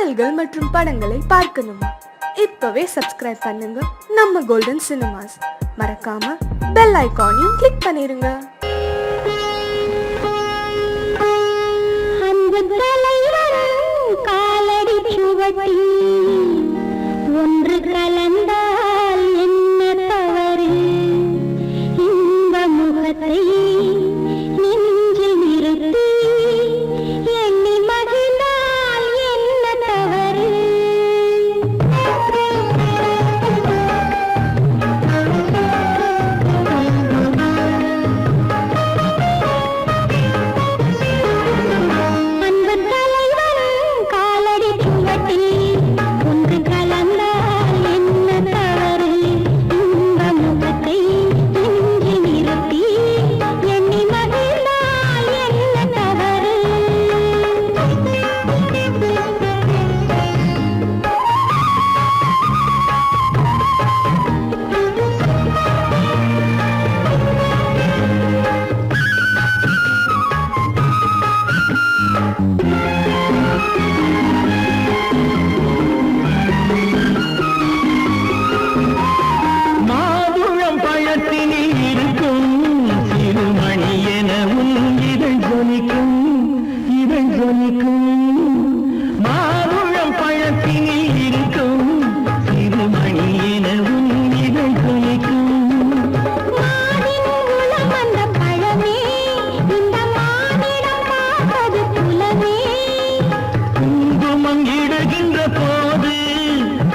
பாடல்கள் மற்றும் படங்களை பார்க்கணுமா? இப்பவே சப்ஸ்கிரைப் பண்ணுங்க நம்ம கோல்டன் சினிமாஸ். மறக்காம பெல் ஐகானையும் கிளிக் பண்ணிருங்க. காலடி சுவடி ஒன்று கலந்தால் என்ன தவறு? இந்த முகத்தை நெஞ்சில் நிறுத்தி எண்ணி மகிழ்ந்தால் என்ன தவறு?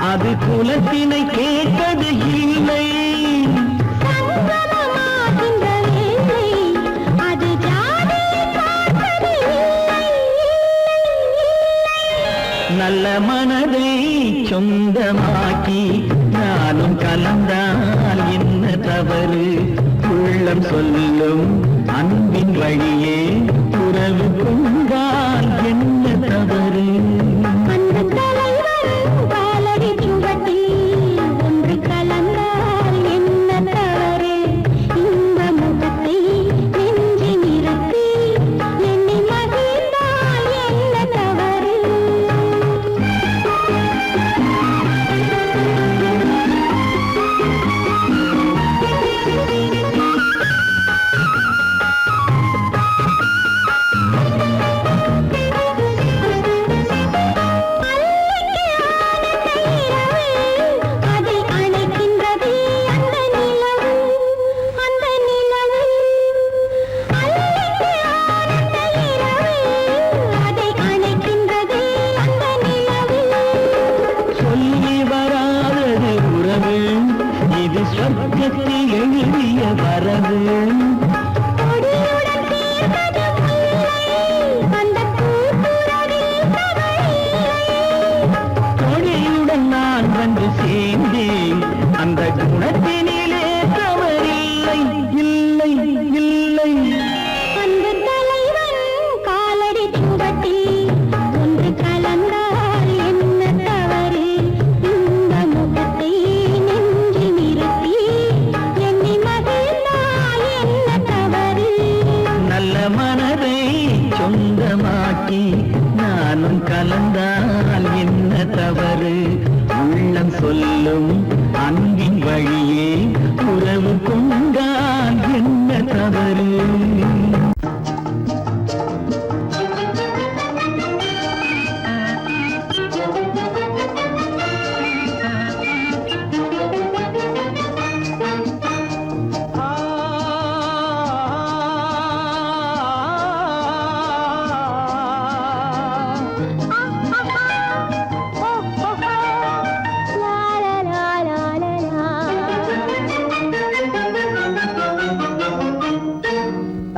அது குலத்தினை கேட்பது இல்லை. நல்ல மனதை சொந்தமாக்கி நானும் கலந்தால் என்ன தவறு? உள்ளம் சொல்லும் அன்பின் வழியே உறவு கொண்டால் என்ன தவறு? சொர்க்கத்தில் எழுதிய வரவு கொடியுடன் நான் வந்து சேர்ந்தேன். அந்த குணத்தினிலே தவறில்லை, இல்லை இல்லை. அந்த தலைவன் காலடி சுவட்டில் ஒன்று கலந்தால் என்ன தவறு? இந்த முகத்தை மனதை சொந்தமாக்கி நானும் கலந்தால் என்ன தவறு? உள்ளம் சொல்லும் அன்பின் வழியே உறவு கொண்டால் என்ன தவறு?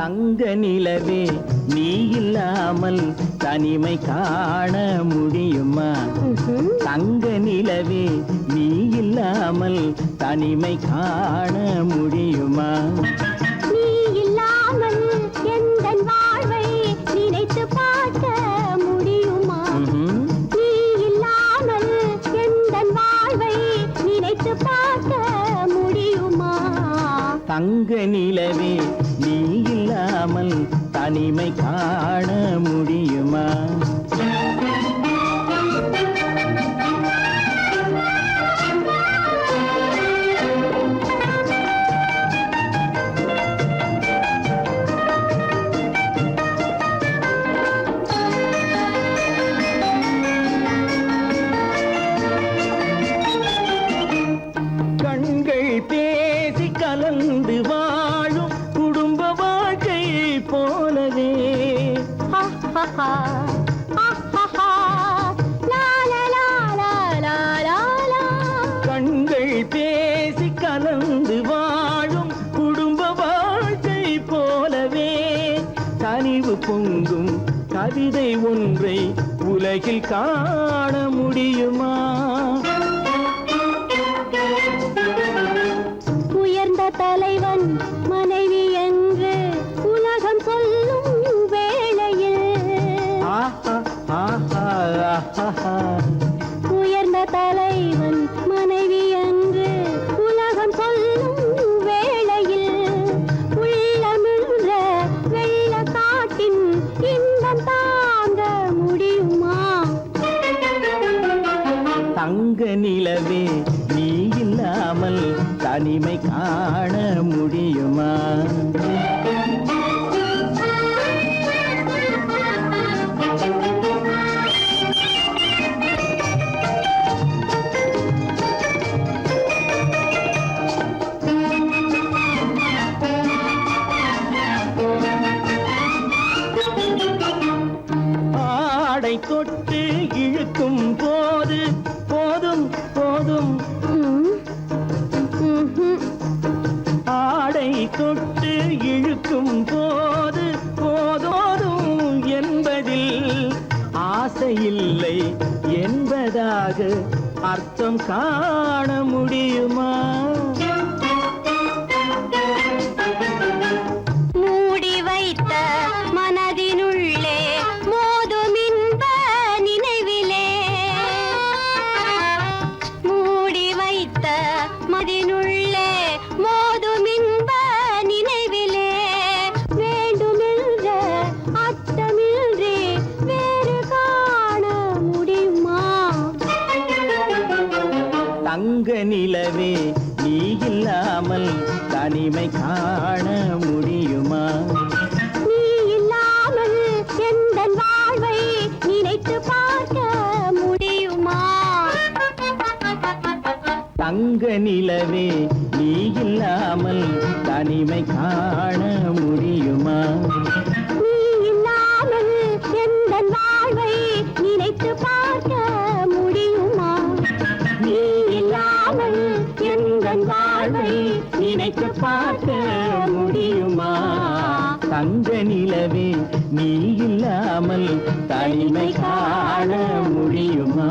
தங்க நிலவே நீ இல்லாமல் தனிமை காண முடியுமா? தங்க நிலவே நீ இல்லாமல் தனிமை காண முடியுமா? நீ இல்லாமல் எந்தன் வாழ்வை நினைத்து பார்க்க முடியுமா? நீ இல்லாமல் எந்தன் வாழ்வை நினைத்து பார்க்க முடியுமா? தங்க நிலவே நீ இல்லாமல் தனிமை காண முடியுமா? உலகில் காண முடியுமா? உயர்ந்த தலைவன் மனைவி என்று உலகம் சொல்லும் வேளையில் ஆஹா ஆஹா ஆஹா. உயர்ந்த தலைவன் மனைவி என்று உலகம் சொல்லும் வேளையில் உள்ளமிழ்ற வெள்ள காட்டின் இன்பம் தாங்க முடியுமா? தங்க நிலவே நீ இல்லாமல் தனிமை காண முடியுமா? ஆடை தொட்டு இழுக்கும் போது போதும் போதும், ஆடை தொட்டு இழுக்கும் போது போதும் என்பதில் ஆசையில்லை என்பதாக அர்த்தம் காண முடியுமா? மூடி வைத்த மனதினுள்ளே மோதும் இன்ப நினைவிலே மூடி வைத்த மனதினுள்ளே மோதும் இன்ப நினைவிலே வேண்டுமென்ற அர்த்தமின்றி வேறு காண முடியுமா? தங்க நிலவே நீ இல்லாமல் தனிமை காண முடியுமா? நீ இல்லாமல் எந்தன் வாழ்வை நினைத்து பார்க்க முடியுமா? தங்க நிலவே நீ இல்லாமல் தனிமை காண முடியுமா? நீ இல்லாமல் எந்தன் வாழ்வை நினைத்து பார்க்க முடியுமா? நீ இல்லாமல் எந்தன் வாழ்வை நினைத்து பார்க்க முடியுமா? தங்க நிலவே நீ இல்லாமல் தனிமை காண முடியுமா?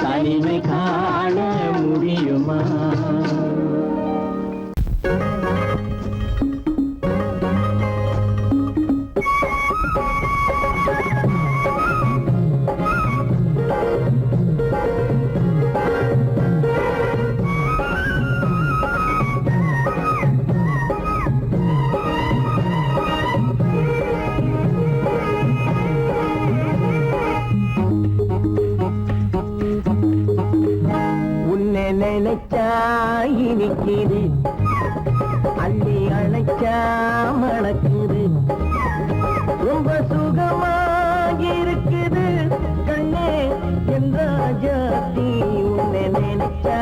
தனிமை காண முடியுமா? உன்னை நினைச்சா இனிக்குது, அள்ளி அழைச்சா மணக்குது, ரொம்ப சுகமாயிருக்குது கண்ணே என் ராஜாத்தி. உன்னை நினைச்சா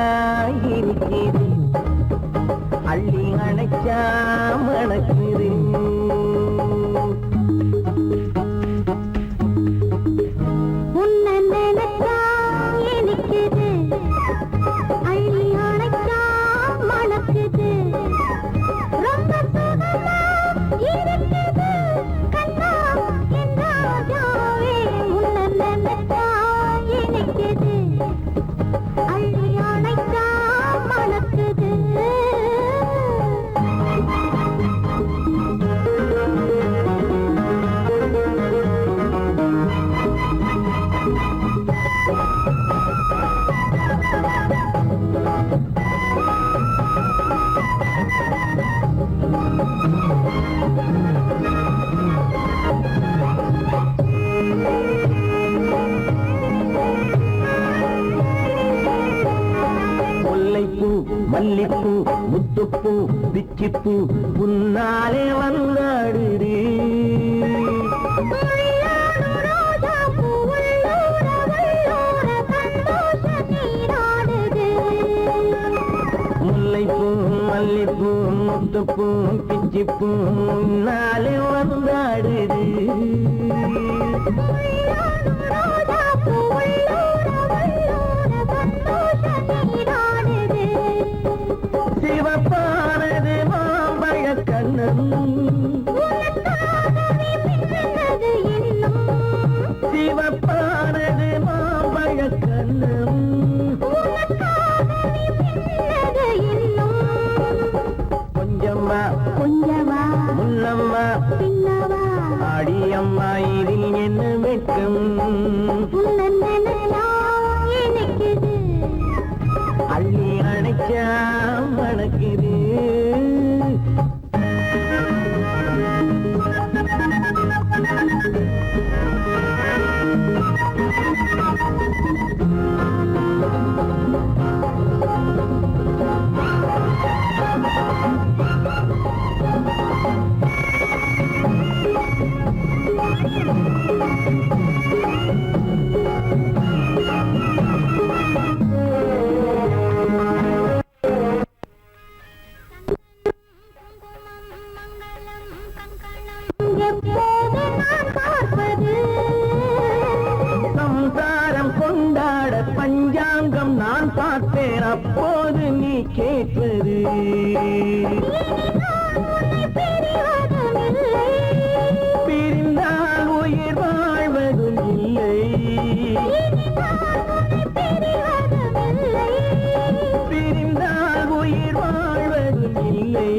இனிக்குது, அள்ளி அழைச்சா மணக்குது. உன்னை நினைச்சா இனிக்குது, அள்ளி அணைச்சா மணக்குது, ரொம்ப சுகமா இருக்குது கண்ணா என் ராஜாவே. உன்னை நினைச்சா இனிக்குது, அள்ளி அணைச்சா மணக்குது. முல்லைப்பூ மல்லிப்பூ முத்துப்பூ பிச்சிப்பூ உன்னாலே வந்தாடுது. முல்லைப்பூ மல்லிப்பூ முத்துப்பூ பிச்சிப்பூ உன்னாலே வந்தாடுது. சிவப்பானது மாம்பழ கண்ணன், சிவப்பானது கண்ணம் கொஞ்சம்மா கொஞ்சமா முன்னம்மா பின்னவா அடியம்மா இதில் என்ன வெட்கம் உன்னை நினைச்சா எனக்குது அள்ளி அணைச்சா மணக்குது எப்போது நான் பார்ப்பது சம்சாரம் கொண்டாட பஞ்சாங்கம் நான் பார்த்தேன் அப்போது நீ கேட்பது பிரிந்தால் உயிர் வாழ்வதும் இல்லை பிரிந்தால் உயிர் வாழ்வதும் இல்லை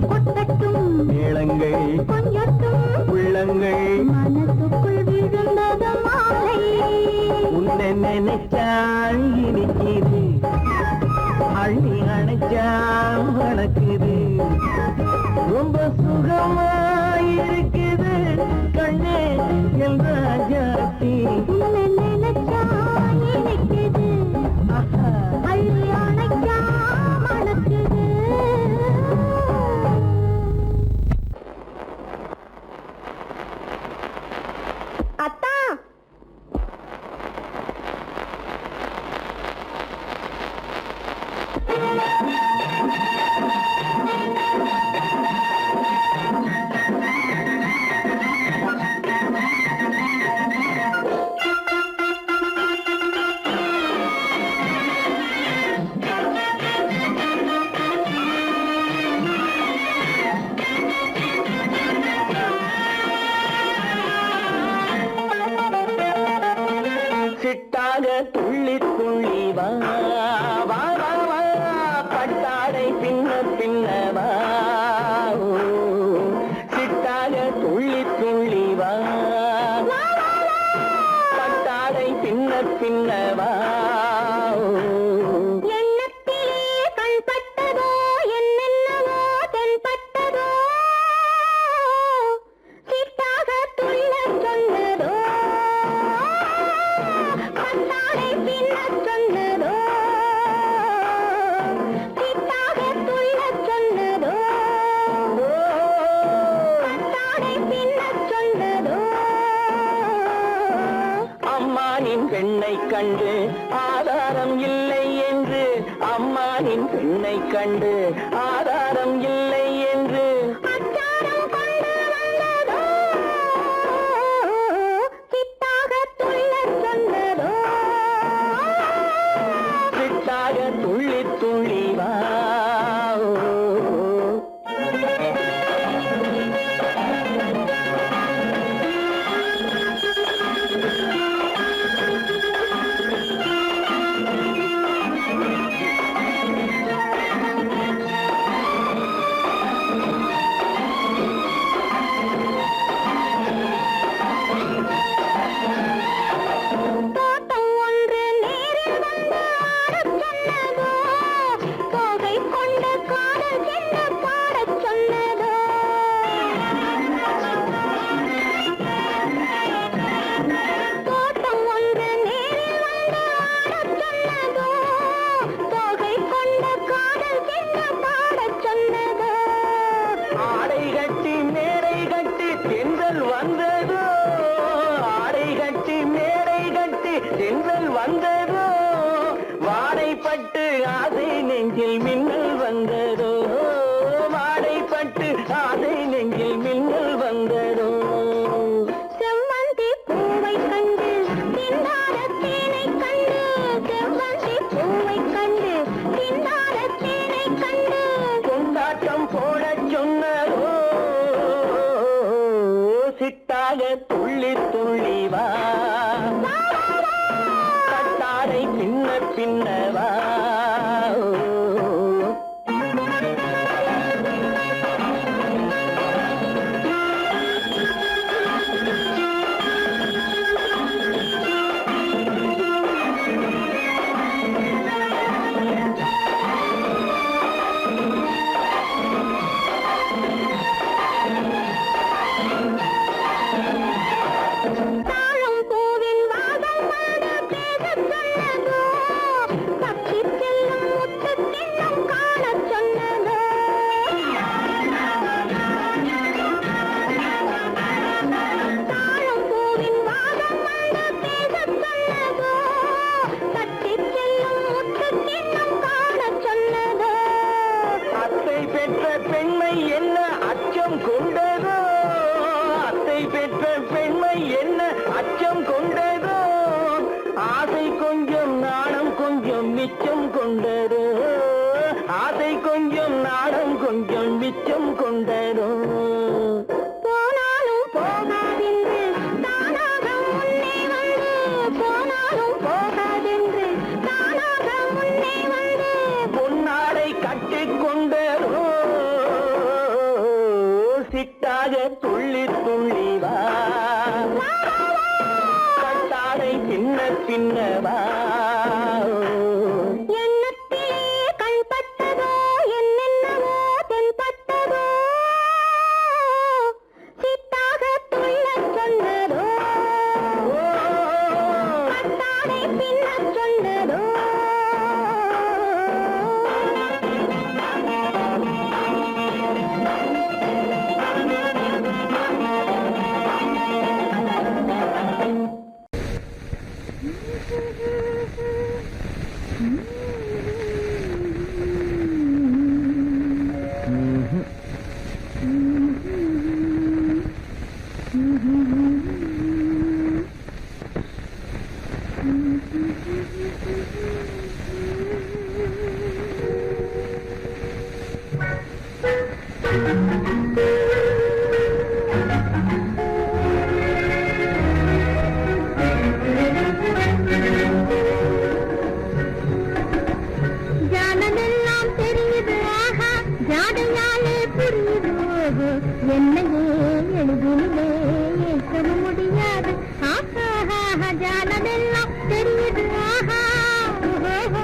கொட்டட்டும் மேளங்கள் கொஞ்சட்டும் உள்ளங்கள் மனசுக்குள் விழுந்தது மாலை உன்னை நினைச்சால் இருக்கிறது அள்ளி அணைச்சா வணக்குது ரொம்ப சுகமாயிருக்குது கண்ணே என் ராஜாத்தி உன்னை நினைச்சா எனக்குது அள்ளி அணைச்சா மணக்குது அத்தா சிட்டாக துள்ளி துள்ளி வா வா வா வா பட்டாடை பின்ன பின்ன வா ஓ, சிட்டாக துள்ளி துள்ளி வா பட்டாடை பின்ன பின்ன வா ஓ. எண்ணத்திலே கண்பட்டதோ என்னென்னவோ தென்பட்டதோ சிட்டாக துள்ளச் சொன்னதோ பட்டாடை பின்னச் சொன்னதோ சிட்டாக துள்ளச் சொன்னதோ பட்டாடை பின்னச் சொன்னதோ அம்மானின் பெண்ணை கண்டு ஆதாரம் இல்லை என்று அம்மானின் பெண்ணை கண்டு ஆதாரம் இல்லை என்று அச்சாரம் கொண்டு வந்ததோ சிட்டாக துள்ளச் சொன்னதோ சிட்டாக துள்ளி துள்ளி வா ஓ. தோட்டம் ஒன்று நேரில் வந்து ஆடச் சொன்னதோ தோகை கொண்ட காதல் என்ன பாடச் சொன்னதோ தோட்டம் ஒன்று நேரில் வந்து ஆடச் சொன்னதோ தோகை கொண்ட காதல் என்ன பாடச் சொன்னதோ ஆடை கட்டி மேடை கட்டி தென்றல் வந்ததோ ஆடை கட்டி மேடை கட்டி தென்றல் வந்ததோ வாடைப்பட்டு ஆசை நெஞ்சில் மின்னல் வந்ததோ வாடைப்பட்டு ஆசை நெஞ்சில் மின்னல் வந்ததோ செவ்வந்தி பூவை கண்டு திண்டாட தேனை கண்டு செவ்வந்தி பூவை கண்டு திண்டாட தேனை கண்டு கொண்டாட்டம் போடச் சொன்னதோ சிட்டாக துள்ளி துள்ளி வா பின்னவா தாழம் பூவின் வாசம் வந்து பேசச் சொன்னதோ, தப்பிச் செல்லும் முத்துக்கிண்ணம் காணச் சொன்னதோ. தாழம் பூவின் வாசம் வந்து பேசச் சொன்னதோ, தப்பிச் செல்லும் முத்துக்கிண்ணம் காணச் சொன்னதோ. அத்தை பெற்ற பெண்மை என்ன அச்சம் கொண்டதோ அத்தை பெற்ற பெண்மை என்ன அச்சம் கொண்டதோ ஆசை கொஞ்சம் நாணம் கொஞ்சம் மிச்சம் கொண்டதோ ஆசை கொஞ்சம் நாணம் கொஞ்சம் மிச்சம் கொண்டதோ போனாலும் போகாதென்று தானாக முன்னே வந்து, போனாலும் போகாதென்று தானாக முன்னே வந்து. பொன்னாடை கட்டிக்கொண்டதோ சிட்டாக துள்ளி துள்ளி வா கட்டாடை பின்ன பின்னவா எண்ணத்திலே கண்பட்டதோ என்னென்னவோ தென்பட்டதோ, சித்தாக துள்ளச் சொன்னதோ, கட்டாடை பின்னச் சொன்னதோ. ஜானமெல்லாம் தெரியுது ஆஹா, ஜாடையாலே புரியுது ஓஹோ, என்னையே எழுதினிலே ஏற்கவும் முடியாது ஆஹா, ஜானமெல்லாம் தெரியுது ஆஹா, ஓஹோ.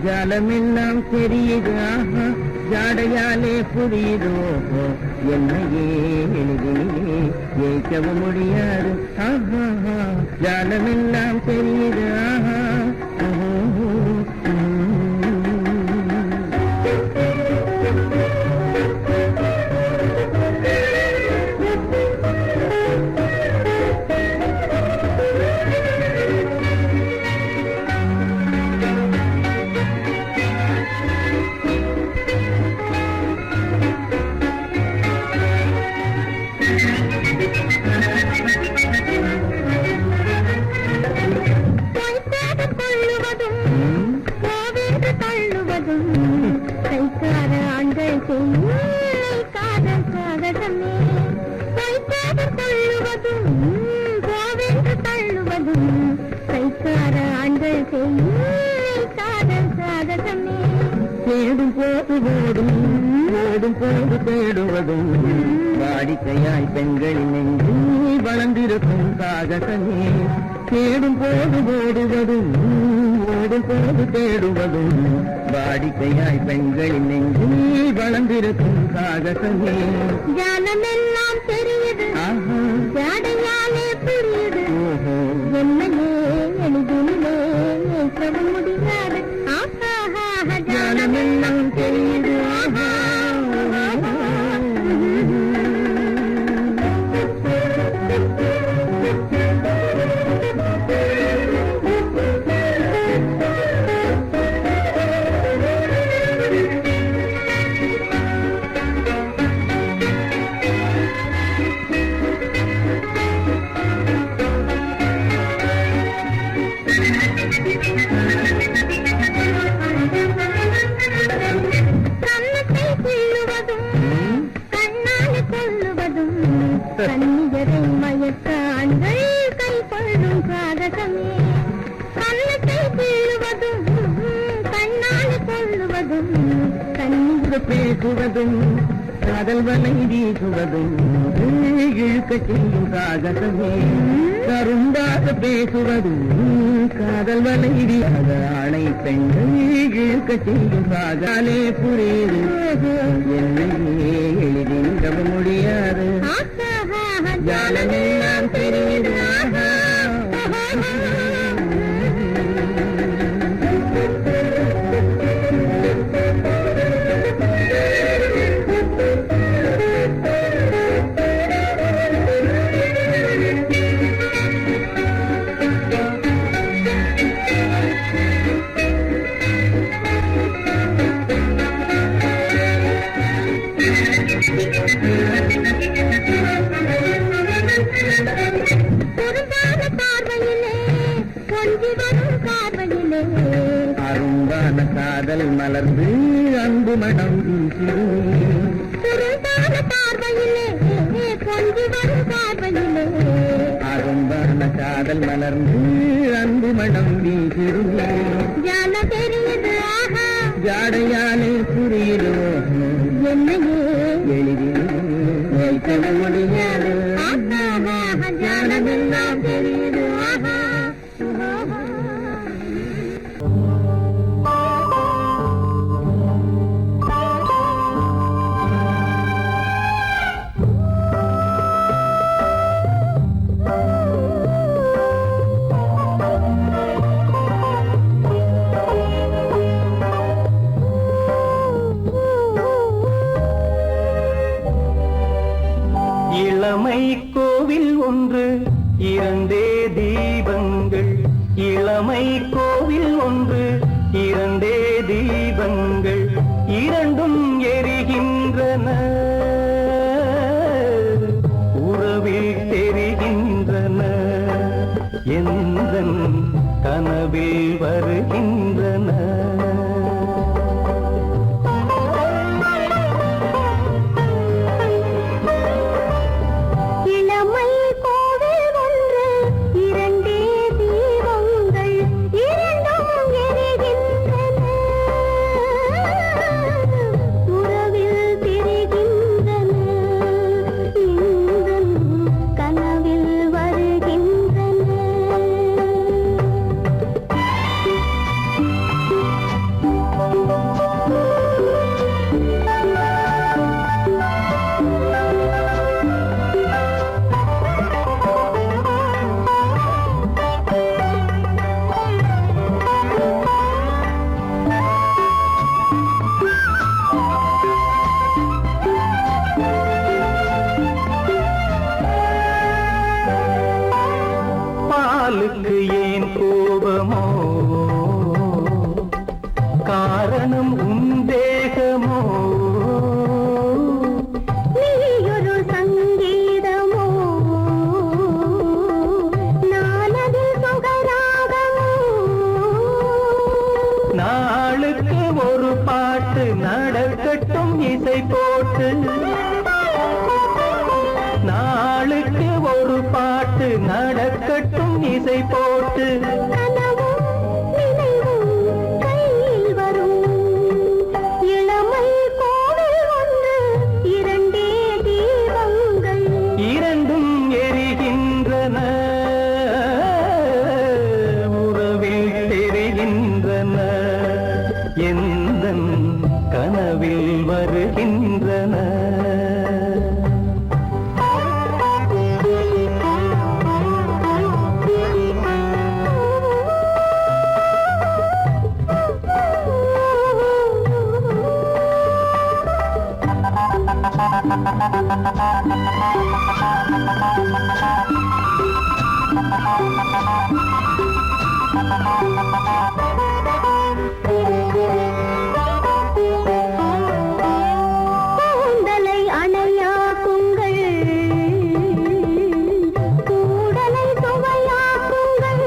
ஜலமெல்லாம் தெரியுது ஆஹா ஜாடையாலே புரியுது ஓஹோ என்னையே எளிதிலே ஏற்கவும் முடியாது ஆஹா ஜலமெல்லாம் தெரியுது ஆஹா ஓஹோ. பொய்த்தாகக் கொள்ளுவதும் கோவென்று தள்ளுவதும் கைக்கார ஆண்கள் செய்யும் காதல் சாகசமே. பொய்த்தாகக் கொள்ளுவதும் கோவென்று தள்ளுவதும் கைக்கார ஆண்கள் செய்யும் காதல் சாகசமே. தேடும் போது ஓடும் ஓடும் போது தேடுவதும் வாடிக்கையாய் பெண்களின் நெஞ்சு வளர்ந்திருக்கும் சாகசமே. தேடும் போது ஓடுவதும் ஓடும் போது தேடுவதும் வாடிக்கையாய் பெண்களின் நெஞ்சு வளர்ந்திருக்கும் சாகசமே. ஜானமெல்லாம் தெரியுது ஆஹா ஜாடையாலே புரியுது ஓஹோ என்னையே எளிதிலே ஏற்கவும் முடியாது ஆஹா, ஜானமெல்லாம் தெரியுது ஆஹா திரும்பாத பேசுவதும் காதல் வலை வீசுவதும் இழுக்க செய்யும் காகசமே கரும்பாத பேசுவதும் காதல் வலை வீசாத ஆணை பெண்கள் இழுக்க செய்யும் காதாலே புரியுது என்னையே எளிதில் முடியாது ஜாலமெல்லாம் தெரியுது அரும்பான காதல் மலர்ந்து அன்பு மனம் அரும்பான காதல் மலர்ந்து அன்பு மனம் வீசிருமே ஜாடையாலே புரியுதோ என்னையே எளிதில் வைக்க முடியாது ஞானமெல்லாம் தெரியுது இளமை கோவில் ஒன்று இரண்டே தீபங்கள் இளமை கோவில் ஒன்று இரண்டே தீபங்கள் இரண்டும் எரிகின்றன உறவில் தெரிகின்றன எந்தன் கனவில் வருகின்றன பாலுக்கு ஏன் கோபமோ காரணம் உந்தேகமோ நீயொரு சங்கீதமோ நானது சுகராகமோ நாளுக்கு ஒரு பாட்டு நடக்கட்டும் இசை போட்டு நாளுக்கு ஒரு பாட்டு நடக்கட்டும் இசை போட்டு கனவும் நினைவும் கையில் வரும் இளமை கோவில் ஒன்று இரண்டே தீபங்கள் இரண்டும் எரிகின்றன உறவில் தெரிகின்றன எந்தன் கனவில் வருகின்றன கூந்தலை அணையாக்குங்கள் கூடலை சுவையாக்குங்கள்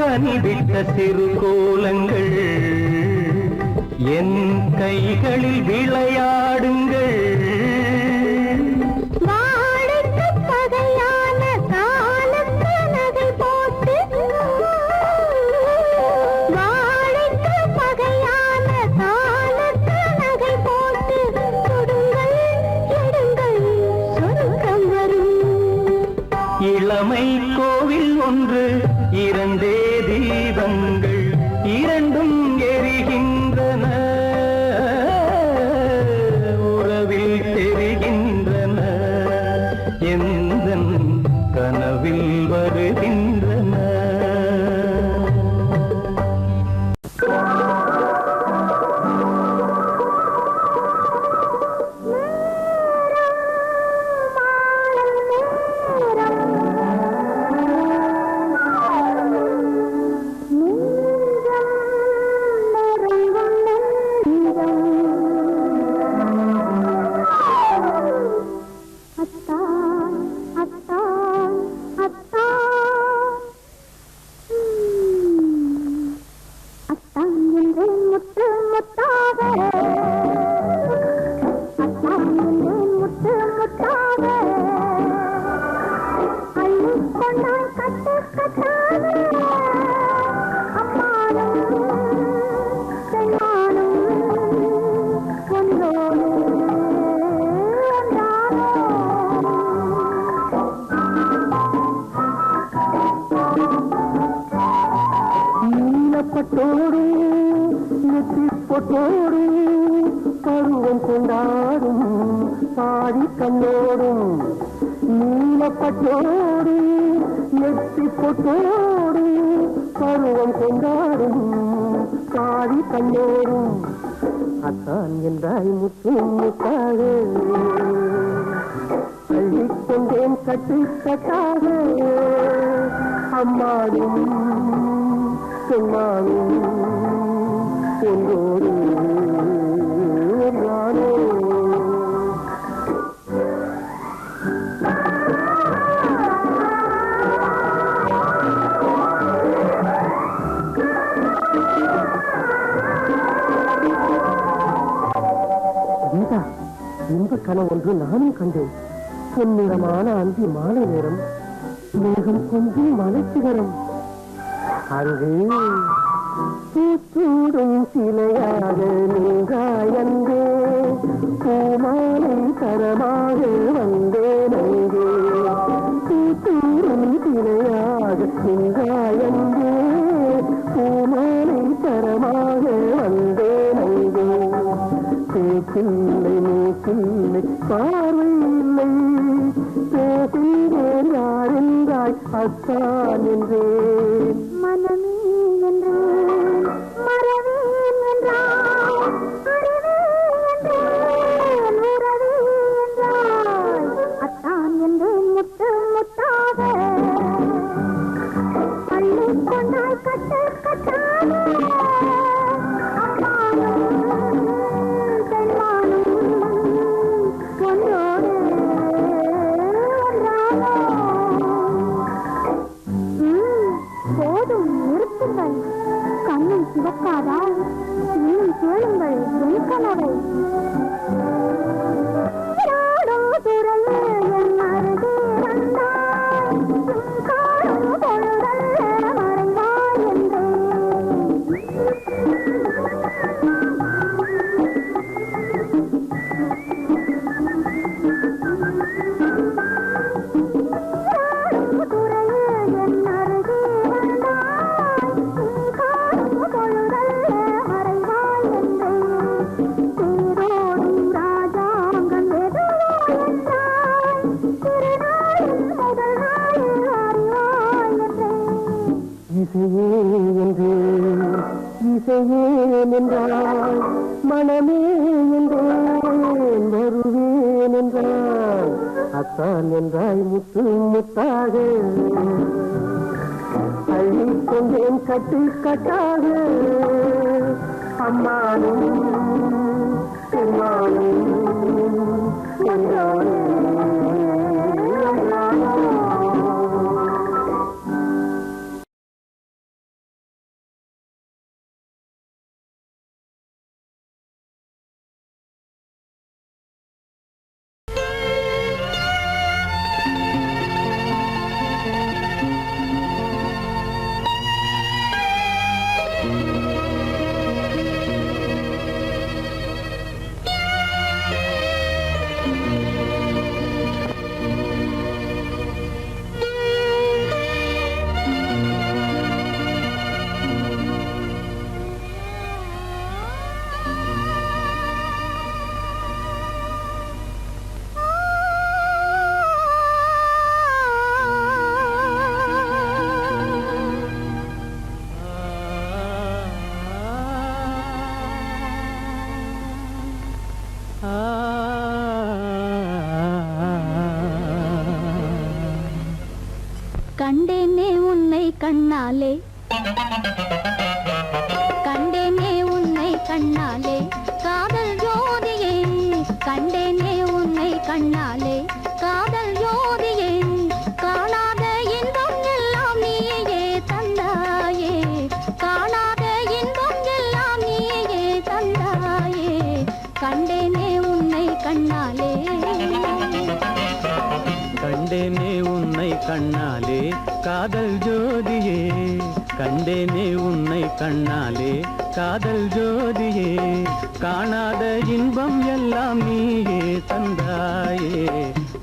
கனிவிட்ட சிறு கோலங்கள் என் கைகளில் விளையாடுங்கள் வாழைக்கு பகையான காலத்து நகை போட்டு வாழைக்கு பகையான இளமை கோவில் ஒன்று இரண்டே தீபங்கள் இரண்டும் எரிகின்றன உறவில் தெரிகின்றன எந்தன் கனவில் வருகின்றன பருவம் கொண்டாடும் பாடி கண்ணோடும் நீலப்பட்டோடு நெத்தி பொட்டோடு பருவம் கொண்டாடும் பாடி கண்ணோடும் அத்தான் என்றாய் முற்றும் முத்தாக அள்ளிக்கொண்டேன் கட்டு கட்டாக அம்மாடும் சொன்னாலும் என்றோடு நானோ கீதா, இன்ப கனவு ஒன்று நானும் கண்டேன். பொன்னிறமான அந்தி மாலை நேரம், மேகம் கொஞ்சம் மலைச்சிகரம். அங்கு பூச்சூடும் சிலையாக நீங்காயந்தே பூமாலை தரமாக வந்தேன். அங்கே பூச்சூடும் சிலையாக நீங்காயந்தே பூமாலை தரமாக வந்தேன். அங்கே பேச்சில்லை மூக்கில்லை பார்வை இல்லை பேசுகிறேன் யாரென்றாய் அத்தான் என்றேன். மனமே என்றேன் மறவேன் என்றாய் அறிவே என்றேன் உறவே என்றாய் அத்தான் என்றேன் முத்து முத்தாக பள்ளி கொண்டாய் கட்டு கட்டாக அம்மானும் பெண்மானும் ஒன்றோடு போதும் நிறுத்துங்கள். கண்ணில் சிவக்காதா? இன்னும் கேளுங்கள் என் கனவை. என் அருகே வந்தாய் காணும் பொழுதல்ல மறைவாய் இசையே என்றேன் இசையேன் என்றாய் மனமே என்றேன் வருவேன் என்றாய் அத்தான் என்றாய் முத்து முத்தாக அள்ளிக்கொண்டேன் கட்டு கட்டாக அம்மானும் பெருமானும் என்றானே. கண்டேனே உன்னை கண்ணாலே கண்டேனே உன்னை கண்ணாலே காதல் ஜோதியே கண்டேனே உன்னை கண்ணாலே காதல் ஜோதியே காணாத இன்பம் எல்லாம் நீயே தந்தாயே காணாத இன்பம் எல்லாம் நீயே தந்தாயே கண்டேனே உன்னை கண்ணாலே கண்டேனே உன்னை கண்ணாலே காதல் ஜோதியே கண்டேனே உன்னை கண்ணாலே காதல் ஜோதியே காணாத இன்பம் எல்லாம் நீயே தந்தாயே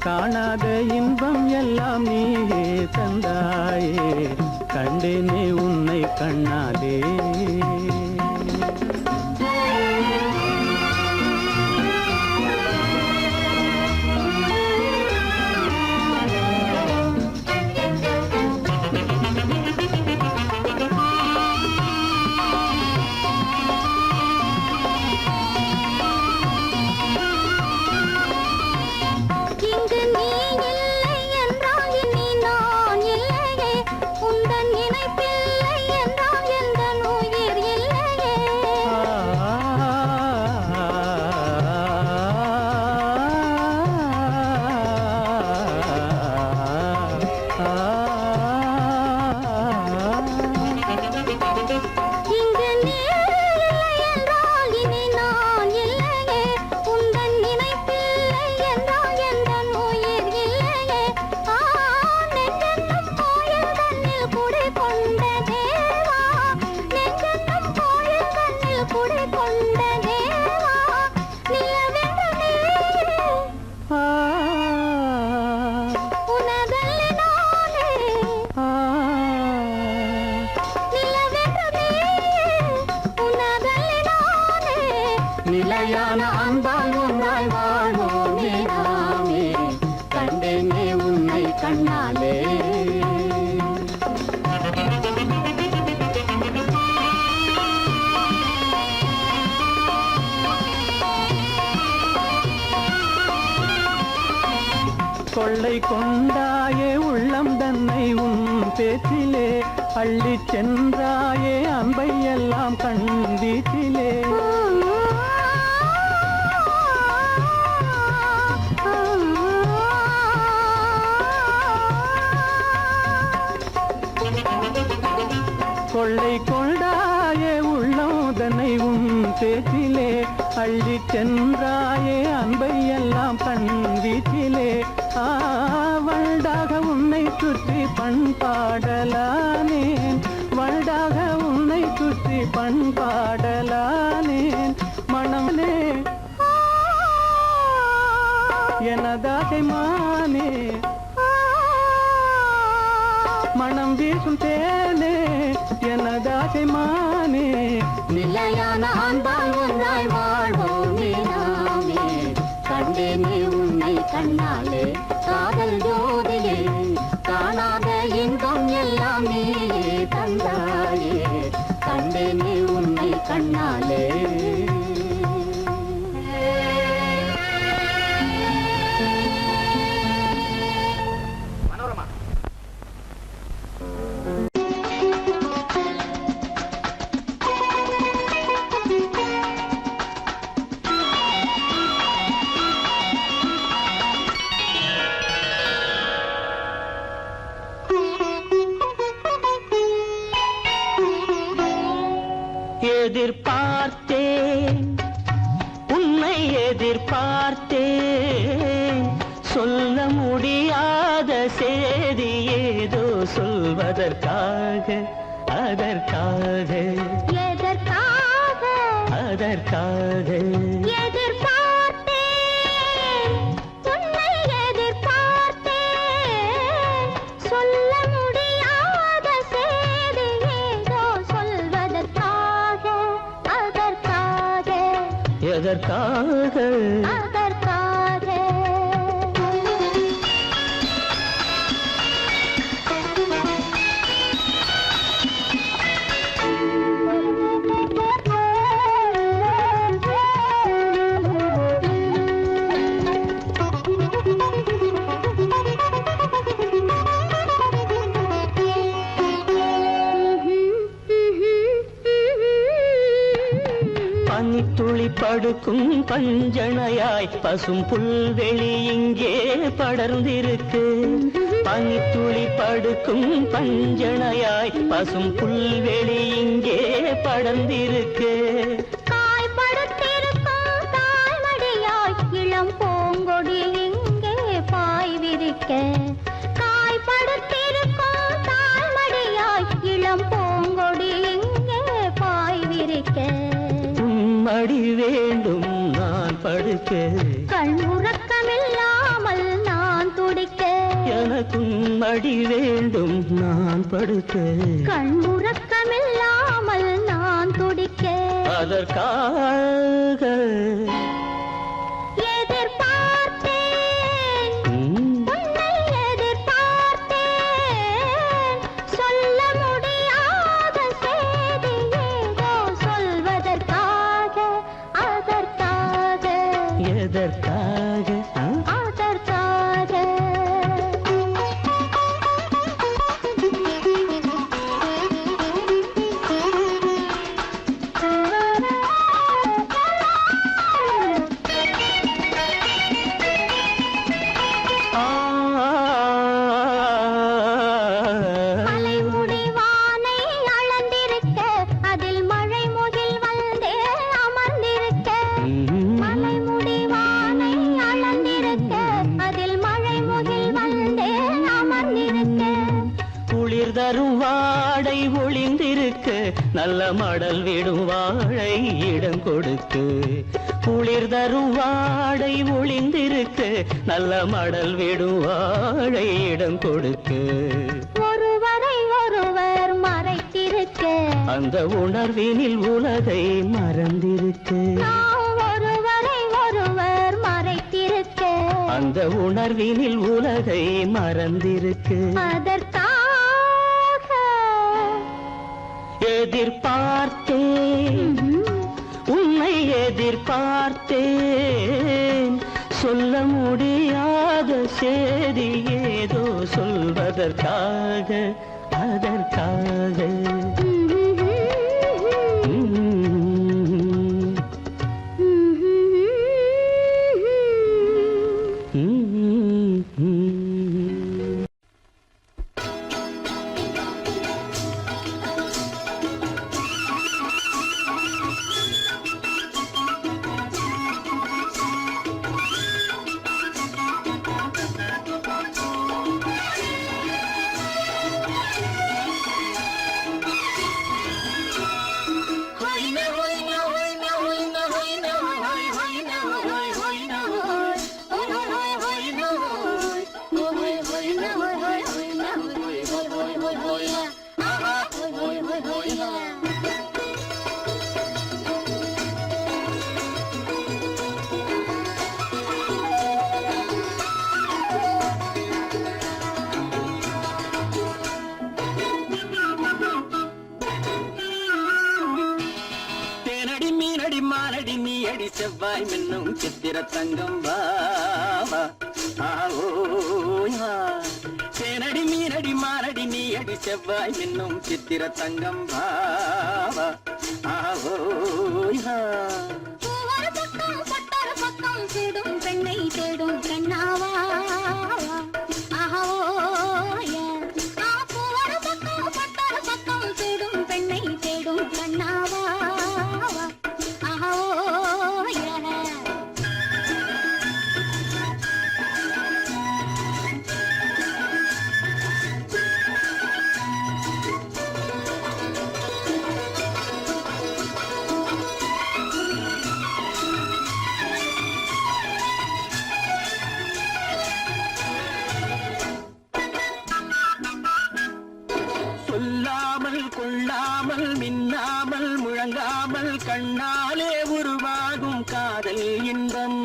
காணாத இன்பம் எல்லாம் நீயே தந்தாயே கண்டேனே உன்னை கண்ணாலே நிலையான அன்பால் ஒன்றாய் வாழ்வோமே நாமே கண்டேனே உன்னை கண்ணாலே கொள்ளை கொண்டாயே உள்ளம் தன்னை உன் பேச்சிலே அள்ளி சென்றாயே அன்பை எல்லாம் கண் வீட்டிலே கொள்ளை கொண்டாயே உள்ளம் தன்னை உன் பேச்சிலே அள்ளி சென்றாயே அன்பை எல்லாம் கண் வீட்டிலே வண்டாக உன்னை சுற்றி பண்பாடலானேன் வண்டாக உன்னை சுற்றி பண்பாடலானேன் மனமே எனதாகை மானே மனம் வீசும் தேனே எனதாகை மானே நிலையான அன்பால் ஒன்றாய் வாழ்வோமே நாமே கண்டேனே உன்னை கண்ணாலே காதல் ஜோதியே காணாத இன்பம் எல்லாம் நீயே தந்தாயே கண்டேனே உன்னை கண்ணாலே எதிர்பார்த்தேன் உன்னை எதிர்பார்த்தேன் சொல்ல முடியாத செய்தி ஏதோ சொல்வதற்காக அதற்காக எதற்காக அதற்காக எதிர்பார்த்தேன் உன்னை எதிர்பார்த்தேன் சொல்ல முடியாத செய்தி ஏதோ சொல்வதற்காக அதற்காக எதற்காக அதற்காக படுக்கும் பஞ்சணையாய் பசும் புல்வெளி இங்கே படர்ந்திருக்கு. பனித்துளி படுக்கும் பஞ்சணையாய் பசும் புல்வெளி இங்கே படர்ந்திருக்கு. காய்படுத்திருக்கும் தாய்மடியாய் இளம் பூங்கொடி இங்கே பாய் விரிக்க. காய்படுத்திருக்கும் தாய்மடியாய் இளம் பூங்கொடி இங்கே பாய் விரிக்க. மடி வேண்டும் நான் படுக்க, கண் உறக்கமில்லாமல் நான் துடிக்க. எனக்கும் மடி வேண்டும் நான் படுக்க, கண் உறக்கமில்லாமல் நான் துடிக்க. அதற்காக எதிர்பார்த்தேன், உன்னை எதிர்பார்த்தேன். சொல்ல முடியாத செய்தி ஏதோ சொல்வதற்காக, அதற்காக, எதற்காக அதற்காக. மலைமுடி வானை அளந்திருக்க, அதில் மழை முகில் வந்தே அமர்ந்திருக்க. மலைமுடி வானை அளந்திருக்க, அதில் மழை முகில் வந்தே அமர்ந்திருக்க. குளிர் தரும் வாடை ஒளிந்திருக்கு, நல்ல மடல் விடும் வாழை இடம் கொடுத்து. குளிர் தரும் வாடை ஒளிந்திருக்கு, நல்ல மடல் விடும் வாழை இடம் கொடுத்து. ஒருவரை ஒருவர் மறைத்திருக்க, அந்த உணர்வினில் உலகை மறந்திருக்கு. நாம் ஒருவரை ஒருவர் மறைத்திருக்க. அந்த உணர்வினில் உலகை மறந்திருக்கு. அதற்காக எதிர்பார்த்தேன், உன்னை எதிர்பார்த்தேன். சொல்ல முடியாத செய்தி ஏதோ சொல்வதற்காக, அதற்காக. மானடி நீ அடி செவ்வாய் மின்னும் சித்திர தங்கம் வாவா ஆவோயா. தேனடி மீனடி மானடி நீ அடி செவ்வாய் மின்னும் சித்திர தங்கம் வாவா ஆவோயா. ஒரு பக்கம் பட்டொரு பக்கம் தேடும் பெண்ணை தேடும் கண்ணாவா. ஒரு பக்கம் பட்டொரு பக்கம் தேடும் பெண்ணை தேடும் கண்ணாவா. சொல்லாமல் கொள்ளாமல் மின்னாமல் முழங்காமல் கண்ணாலே உருவாகும் காதல் இன்பம்.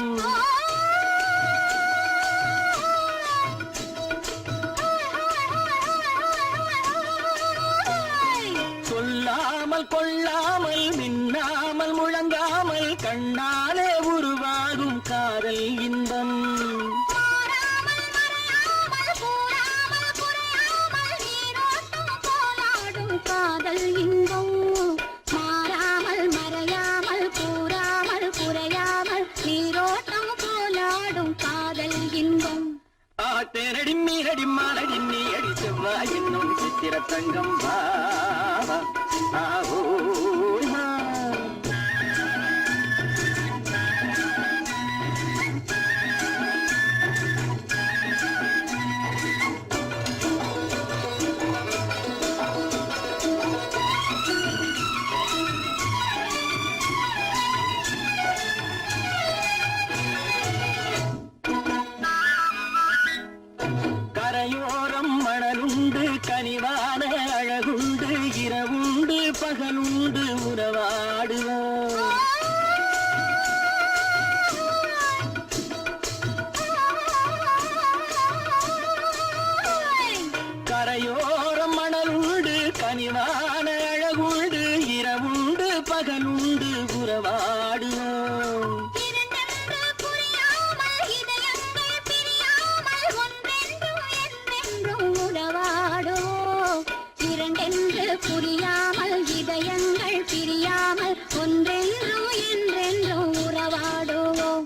சொல்லாமல் கொள்ளாமல் மின்னாமல் முழங்காமல் கண்ணாலே உருவாகும் காதல் இன்பம். காதல் இன்பம் மாறாமல் மறையாமல் கூறாமல் குறை என்னும் சித்திர தங்கம் பாவா ஆஹோமா கரையோரம் மணலுண்டு கனிவான அழகுண்டு இரவுண்டு பகலுண்டு உறவாடுவோம் கரையோரம் மணலுண்டு கனிவான அழகுண்டு இரவுண்டு பகலுண்டு உறவாடுவோம் புரியாமல் இதயங்கள் பிரியாமல் ஒன்றென்றும் என்றென்றும் உறவாடுவோம்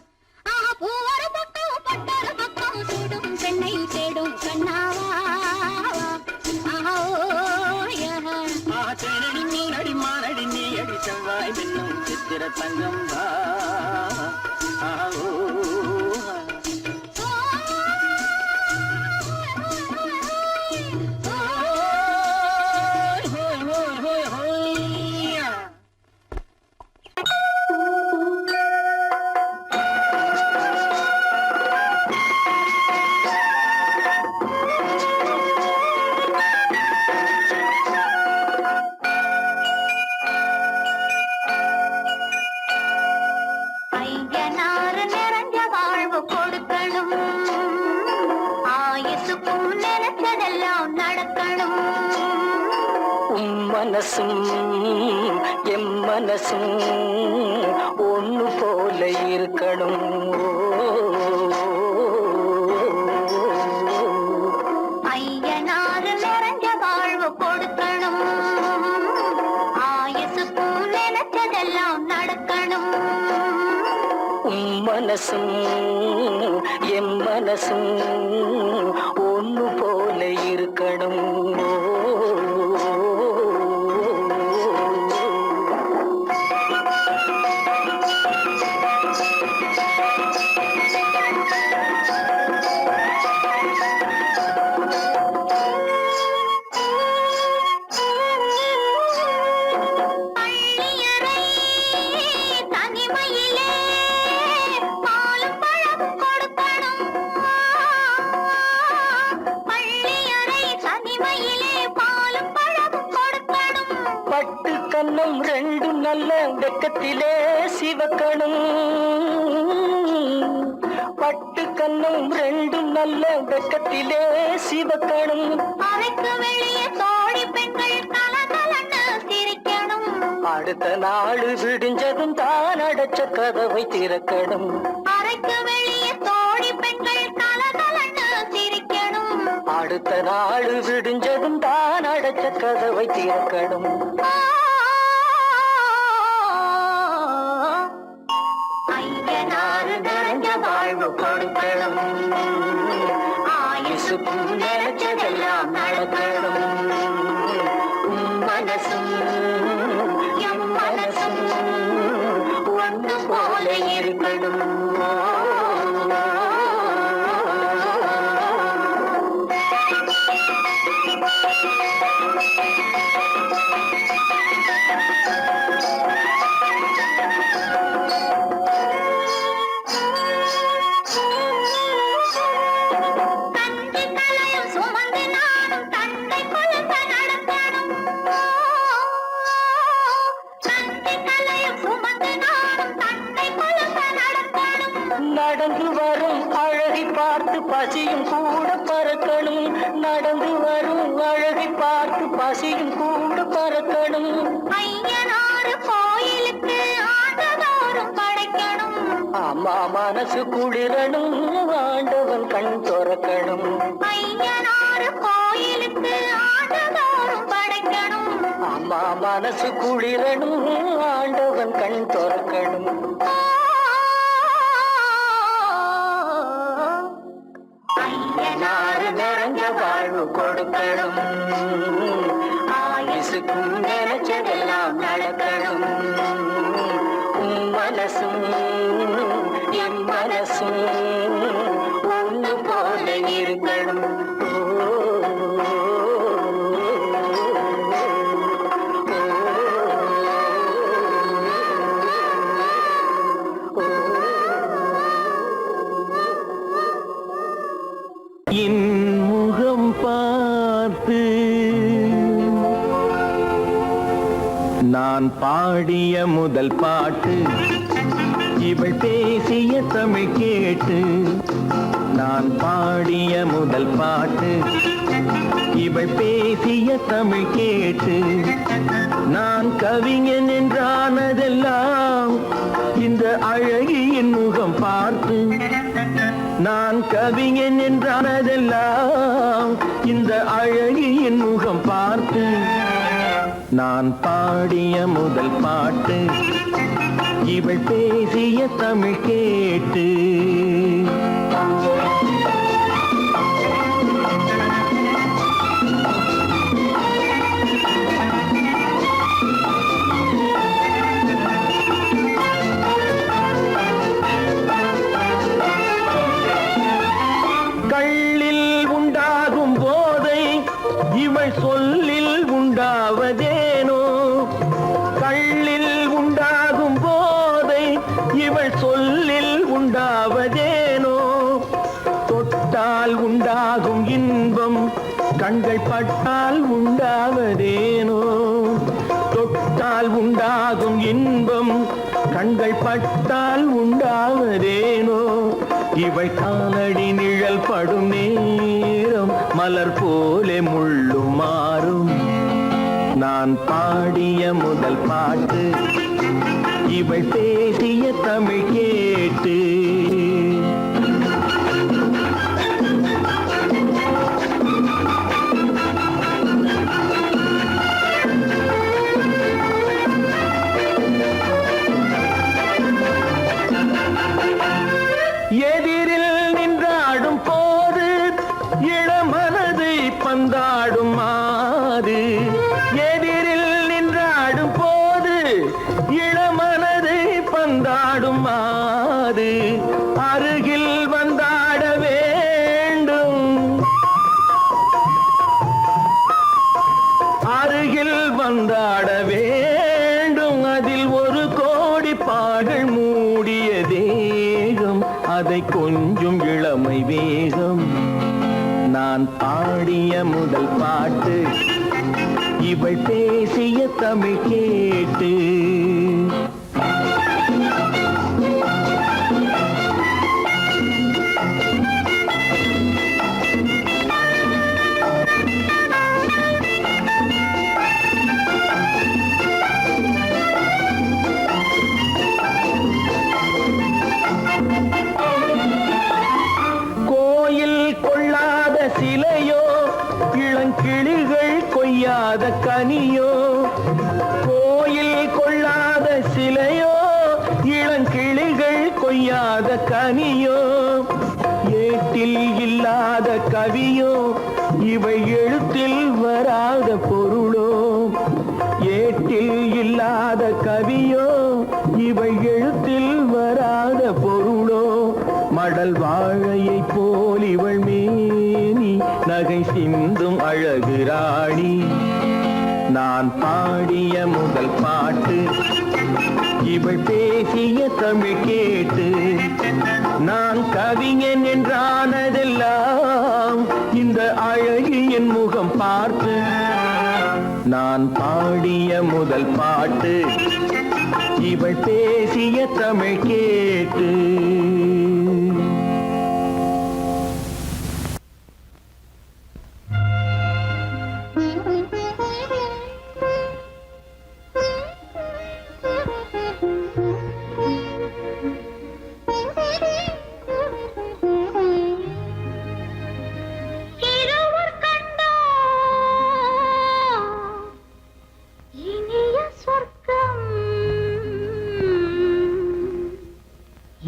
ஒரு பக்கம் பட்டொரு பக்கம் சுடும் பெண்ணை தேடும் கண்ணாவா தேனடி மீனடி மானடி நீ அடி செவ்வாய் மின்னும் சித்திர தங்கம் ஆஹோ மனசும் எம் மனசும் ஒண்ணு போல இருக்கணும் ஐயனாறு நிறைஞ்ச வாழ்வு கொடுக்கணும் ஆயுசுக்கும் நினைச்சதெல்லாம் நடக்கணும் மனசும் எம் மனசும் ஒண்ணு போல இருக்கணும் கன்னம் ரெண்டு நல்ல வெக்கத்திலே சிவக்கணும் பட்டு கன்னம் ரெண்டு நல்ல வெக்கத்திலே சிவக்கணும் அறைக்கு வெளியே தோழி பெண்கள் கலகலன்னு சிரிக்கணும் அடுத்த நாள் விடிஞ்சதும் தான் அடைச்ச கதவை திறக்கணும் அறைக்கு வெளியே தோழி பெண்கள் கலகலன்னு சிரிக்கணும் அடுத்த நாள் விடிஞ்சதும் தான் அடைச்ச கதவை திறக்கணும் ஐயனாறு நிறைஞ்ச வாழ்வு கொடுக்கணும் ஆயுசுக்கும் நினைச்சதெல்லாம் நடக்கணும் மனசும் எம் மனசும் ஒன்று போல இருக்கணும் நடந்து வரும் அழகை பார்த்து பசியும் கூட பறக்கணும் நடந்து வரும் அழகை பார்த்து பசியும் கூட பறக்கணும் ஐயனாறு கோயிலுக்கு ஆண்டதோறும் படைக்கணும் அம்மா மனசு குளிரணும் ஆண்டவன் கண் துறக்கணும் ஐயனாறு கோயிலுக்கு ஆண்டதோறும் படைக்கணும் அம்மா மனசு குளிரணும் ஆண்டவன் கண் துறக்கணும் ஐயனாறு பதினாறு நிறைஞ்ச வாழ்வு கொடுக்கணும் ஆயுசுக்கும் நினைச்சதெல்லாம் நடக்கணும் உன் மனசும் என் மனசும் ஒன்று போல இருக்கணும் என் முகம் பார்த்து நான் பாடிய முதல் பாட்டு இவள் பேசிய தமிழ் கேட்டு நான் பாடிய முதல் பாட்டு இவள் பேசிய தமிழ் கேட்டு நான் கவிஞன் என்றானதெல்லாம் இந்த அழகியின் முகம் பார்த்து நான் கவிஞன் என்றானதெல்லாம் இந்த அழகியின் முகம் பார்த்து நான் பாடிய முதல் பாட்டு இவள் பேசிய தமிழ் கேட்டு கள்ளில் உண்டாகும் போதை இவள் சொல்லில் உண்டாவதேனோ கள்ளில் உண்டாகும் போதை இவள் சொல்லில் உண்டாவதேனோ தொட்டால் உண்டாகும் இன்பம் கண்கள் பட்டால் உண்டாவதேனோ தொட்டால் உண்டாகும் இன்பம் கண்கள் பட்டால் உண்டாவதேனோ இவள் காலடி நிழல் படும் நேரம் மலர் போலே முள்ளும் மாறும் நான் பாடிய முதல் பாட்டு இவள் பேசிய தமிழ் கேட்டு எதிரில் நின்றாடும் போது இளமனதை பந்தாடும் மாறு எதிரில் நின்றாடும் போது இளமனதை பந்தாடும் மாறு அருகில் வந்தாட வேண்டும் அருகில் வந்தாட வேண்டும் அதில் ஒரு கோடி பாடல் மூடிய தேகம் அதை கொஞ்சம் இளமை வேகம் நான் பாடிய முதல் பாட்டு இவள் பேசிய தமிழ் கேட்டு சிலையோ இளங்கிளிகள் கொய்யாத கனியோ கோயில் கொள்ளாத சிலையோ இளங்கிளிகள் கொய்யாத கனியோ ஏட்டில் இல்லாத கவியோ இவை எழுத்தில் வராத பொருளோ ஏட்டில் இல்லாத கவியோ இவை எழுத்தில் வராத பொருளோ மடல் வாழையை போல் இவள் மேனி நகை சிந்தும் அழகு ராணி நான் பாடிய முதல் பாட்டு இவள் பேசிய தமிழ் கேட்டு நான் கவிஞன் என்றானதெல்லாம் இந்த அழகியின் முகம் பார்த்து நான் பாடிய முதல் பாட்டு இவள் பேசிய தமிழ் கேட்டு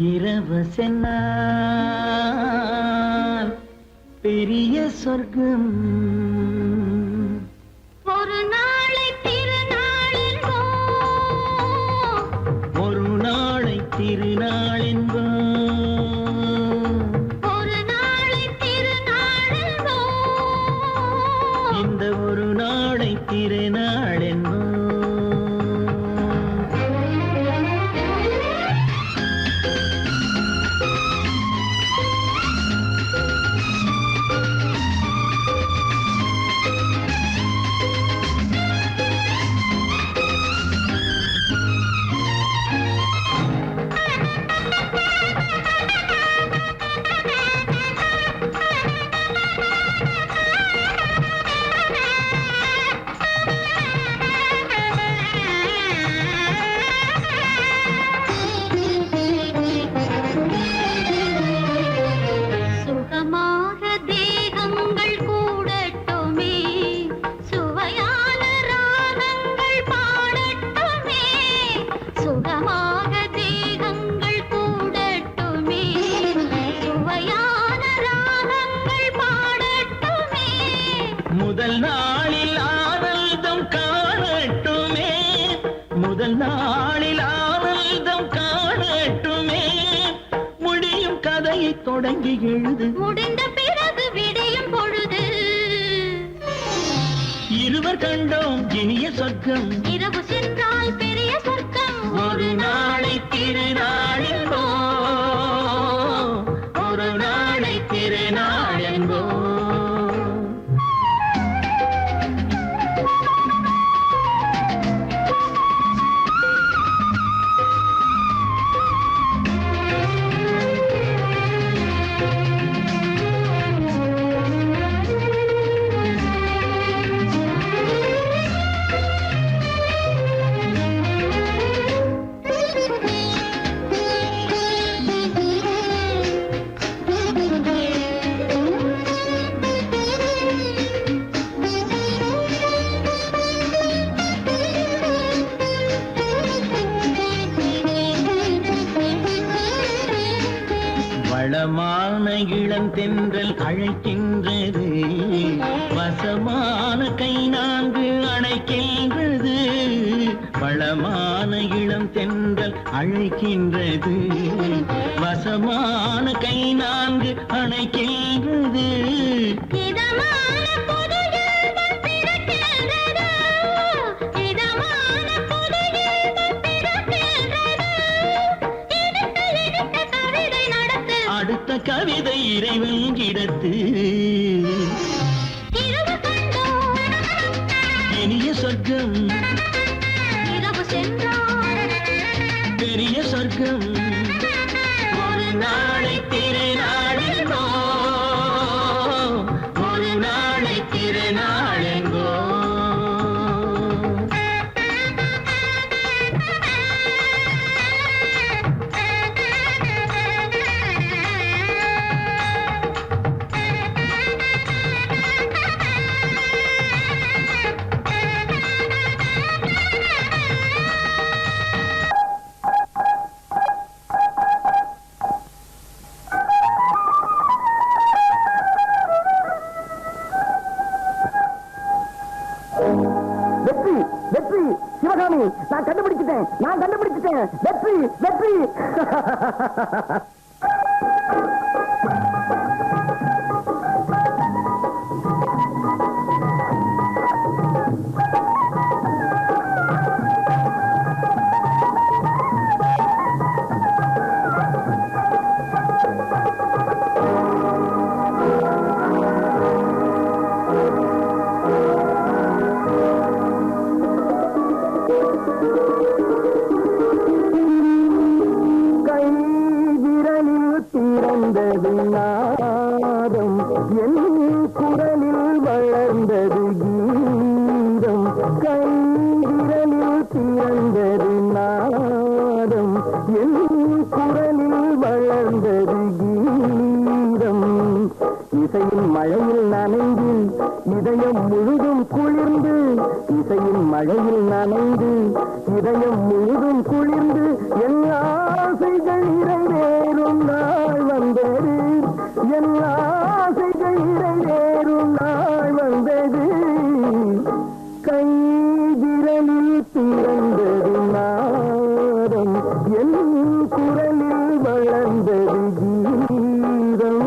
இரவு சென்னால் பெரிய சொர்க்கம். ஒரு நாளை திருநாள் என்போம், ஒரு நாளை திருநாள் என்போம், ஒரு நாளை திருநாள் என்போம், இந்த ஒரு நாளை திருநாள் என்போம். சுகமாக தேகங்கள் கூடட்டுமே, சுவையான ராகங்கள் பாடட்டுமே, சுகமாக தேகங்கள் கூடட்டுமே, சுவையான ராகங்கள் பாடட்டுமே. முதல் நாளில் ஆனந்தம் காணட்டுமே, முதல் நாளில் ஆனந்தம் காணட்டுமே, முடியும் கதையை தொடங்கி எழுது, முடிந்த பிறகு விடியும் பொழுது, இருவர் கண்டோம் இனிய சொர்க்கம். இரவு சென்றால் பெரிய சொர்க்கம். ஒரு நாளை திருநாள் என்போம், ஒரு நாளை திருநாள் என்போம். வளமான இளம் தென்றல் அழைக்கின்றது, வசமான கை நான்கு அணைக்கின்றது, வளமான இளம் தென்றல் அழைக்கின்றது, வசமான கை நான்கு அணைக்கின்றது. இதமான புது இன்பம் பிறக்கின்றது, இதமான புது இன்பம் பிறக்கின்றது. இனித்த இனித்த கவிதை நடத்து, அடுத்த கவிதை இறைவன் இடத்து, இரவு கண்டோம் இனிய சொர்க்கம், இரவு சென்றால் பெரிய சொர்க்கம். ஒரு நாளை திருநாள் என்போம், ஒரு நாளை திருநாள் என்போம். வெற்றி வெற்றி சிவகாமி, நான் கண்டுபிடிச்சிட்டேன், நான் கண்டுபிடிச்சிட்டேன். வெற்றி வெற்றி. கை விரலில் திறந்தது நாதம், என் குரலில் வளர்ந்தது கீதம். கை விரலில் திறந்தது நாதம், என் குரலில் வளர்ந்தது கீதம். இசையின் மழையில் நனைந்து இதயம் முழுதும் குளிர்ந்து, இசையின் மழையில் நனைந்து இதயம் முழுதும் குளிர்ந்து, என் ஆசைகள் நிறைவேறும் நாள் வந்தது, என் ஆசைகள் நிறைவேறும் கை விரலில் பிறந்தது நாதம் என் குரலில் வளர்ந்தது கீதம்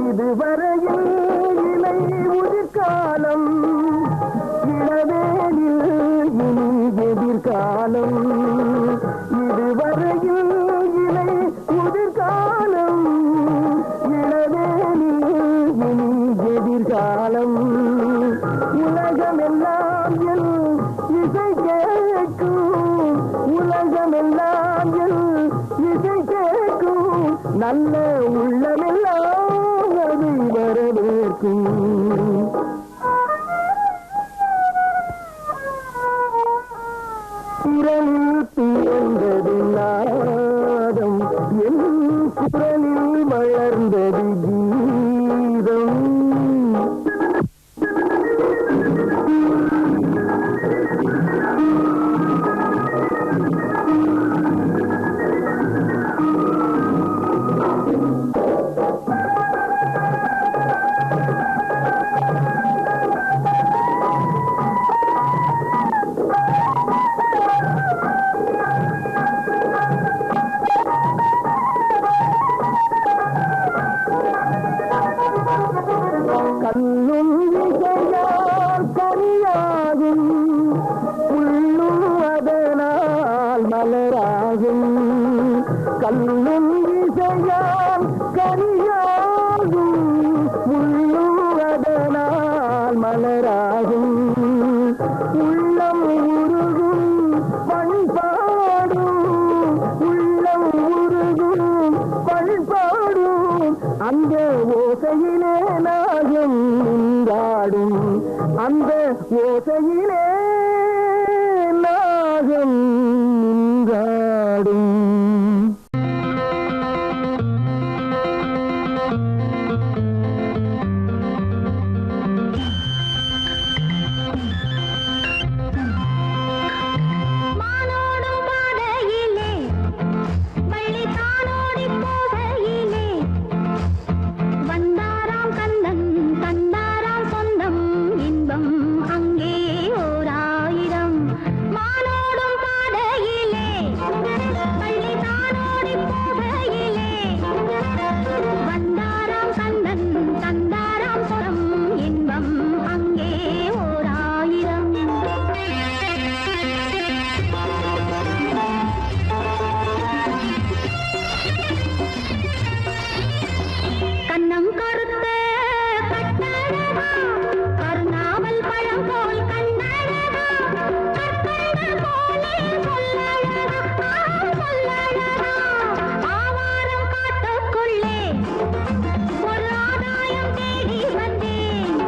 இதுவரையில் இலை உதிர்காலம் இளவேனில் இனி எதிர்காலம் இதுவரையில் இலை உதிர்காலம் இளவேனில் இனி எதிர்காலம் உலகமெல்லாம் என் இசை கேட்கும் உலகமெல்லாம் என் இசை கேட்கும் நல்ல உள்ளமெல்லாம் அதை வரவேற்கும் குரலில் பிறந்தது நாதம் என் குரலில் வளர்ந்தது கீதம் கண்ணும் இசையால் கனியாகும் புல்லும் அதனால் மலராகும் கண்ணும் இசையால் கனியாகும் புல்லும் அதனால் மலராகும் உள்ளம் உருகும் பண்பாடும் உள்ளம் உருகும் பண்பாடும் அந்த ஓசையிலே நாகம் நின்றாடும் அந்த ஓசையிலே நாகம் நின்றாடும் மானோடும் பாதையிலே வள்ளி தானோடி போகையிலே வந்தாராம் கந்தன் தந்தாராம் சொந்தம் இன்பம் அங்கே ஓர் ஆயிரம் மானோடும் பாதையிலே வள்ளி தானோடி போகையிலே வந்தாராம் கந்தன் தந்தாராம் சொந்தம் இன்பம் அங்கே ஓர் ஆயிரம் கண்ணம் கருத்த கட்டழகா கருணாவல் பழம் போல் கண்ணழகா கற்கண்ட போலே சொல்லழகா சொல்லழகா ஆவாரம் காட்டுக்குள்ளே ஒரு ஆதாயம் தேடி வந்தேன்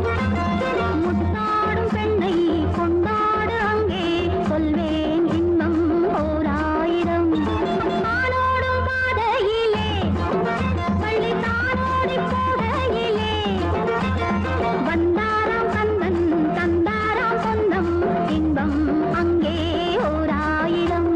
முத்தாடும் பெண்ணை கொண்டாடு அங்கே சொல்வேன் இன்பம் ஓர் ஆயிரம் மானோடும் பாதையிலே வள்ளி தானோடி போகையிலே வந்தாராம் கந்தன் தந்தாராம் சொந்தம் இன்பம் அங்கே ஓர் ஆயிரம்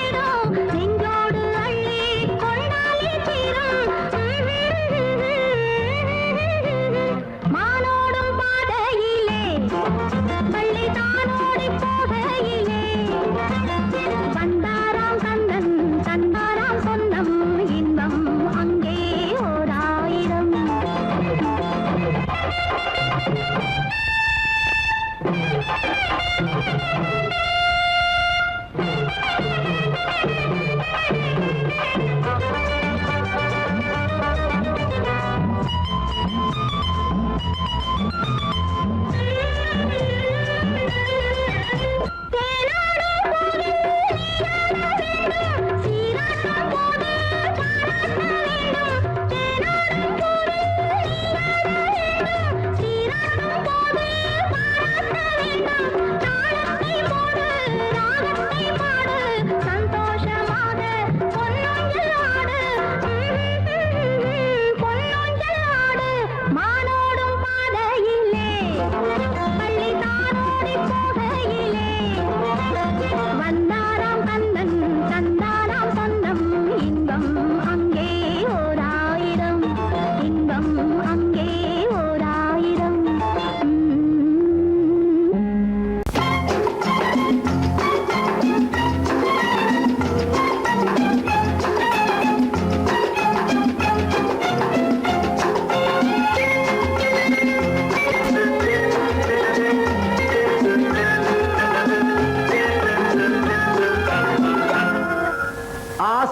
நெஞ்சோடு அள்ளி கொண்டாலே தீரும் மானோடும் பாதையிலே வள்ளி தானோடி போகையிலே வந்தாராம்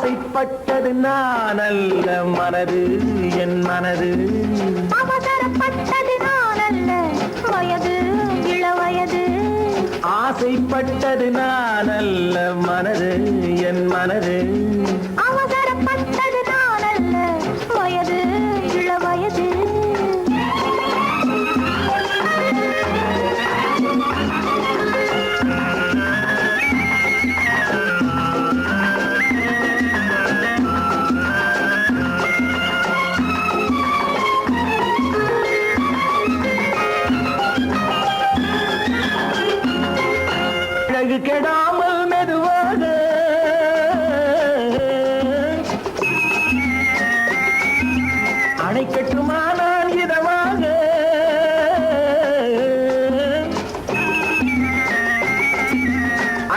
ஆசைப்பட்டது நான் அல்ல மனது என் மனது அவசரப்பட்டது நான் அல்ல வயது இளவயது ஆசைப்பட்டது நான் அல்ல மனது என் மனது அவசரப்பட்டது நான் அல்ல வயது இளவயது அழகு கெடாமல் மெதுவாக அணைக்கட்டுமா நான் இதமாக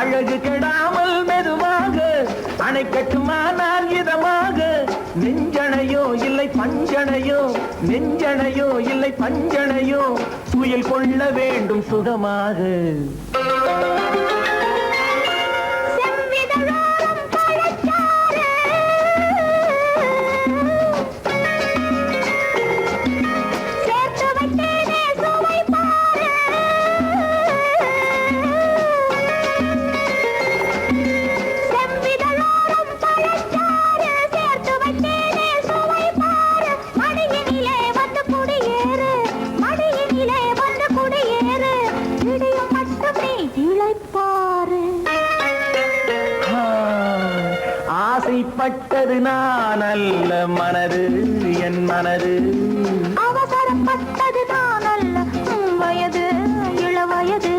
அழகு கெடாமல் மெதுவாக அணைக்கட்டுமா நான் இதமாக நெஞ்சணையோ இல்லை பஞ்சணையோ நெஞ்சணையோ இல்லை பஞ்சணையோ துயில் கொள்ள வேண்டும் சுகமாக செவ்விதழோரம் பழச்சாறு சேர்த்து வைத்தேனே சுவை பாரு செவ்விதழோரம் பழச்சாறு சேர்த்து வைத்தேனே சுவை பாரு மடியினிலே வந்து குடியேறு மடியினிலே வந்து குடியேறு இடியும் மட்டும் நீ இளைப்பாரு ஆசைப்பட்டது நான் அல்ல மனது என் மனது அவசரப்பட்டது நான் அல்ல வயது இளவயது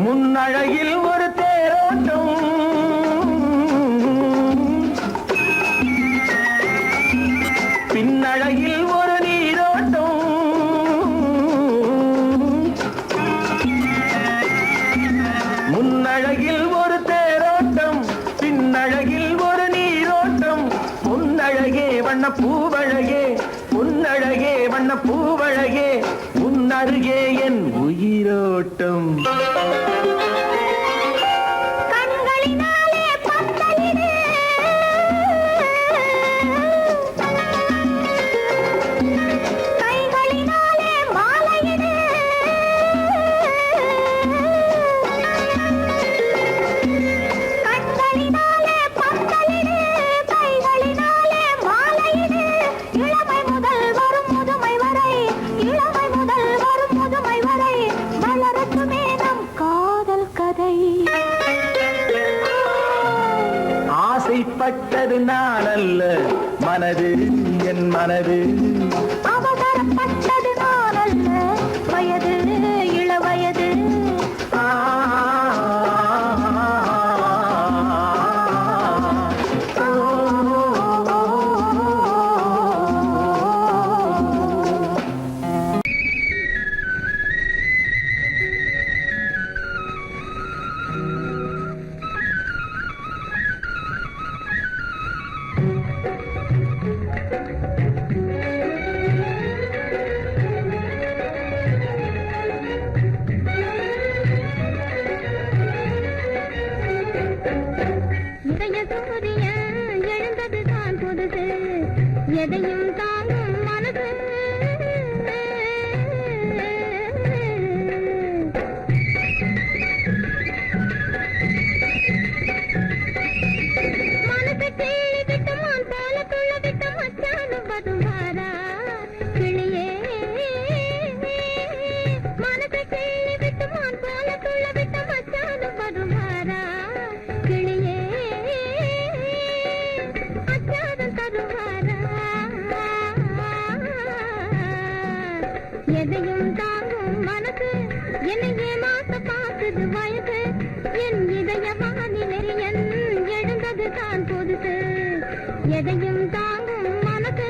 முன்னழகில் ஒரு தேரோட்டம் பின்னழகில் ஒரு நீரோட்டம் முன்னழகில் ஒரு தேரோட்டம் பின்னழகில் ஒரு நீரோட்டம் முன்னழகே வண்ண பூவழகே முன்னழகே வண்ண பூவழகே முன்னருகே என் உயிரோட்டம் கண்களினாலே பந்தலிடு கைகளினாலே மாலையிடு கண்களினாலே பந்தலிடு கைகளினாலே மாலையிடு இளமை முதல் வரும் முதுமை வரை இளமை முதல் வரும் முதுமை வரை மலரட்டுமே நம் காதல் கதை ஆசைப்பட்டது நான் அல்ல மனது என் மனது அவசரப்பட்டது நான் அல்ல வயது இளவயது இதய சூரியன் எழுந்ததுதான் புதுசு எதையும் தாங்கும் மனது மனசு கிள்ளி விட்டு மான் போல துள்ள விட்டு மச்சானும் வருவாரா கிளியே மனசு கிள்ளி விட்டு மான் போல துள்ள விட்டு மச்சானும் வருவாரா கிளியே அச்சாரம் தருவாரா எதையும் தாங்கும் மனசு என்னை ஏமாத்த பார்க்குது வயது என் இதய வானிலை என் எழுந்தது தான் புதுசு எதையும் தாங்கும் மனசு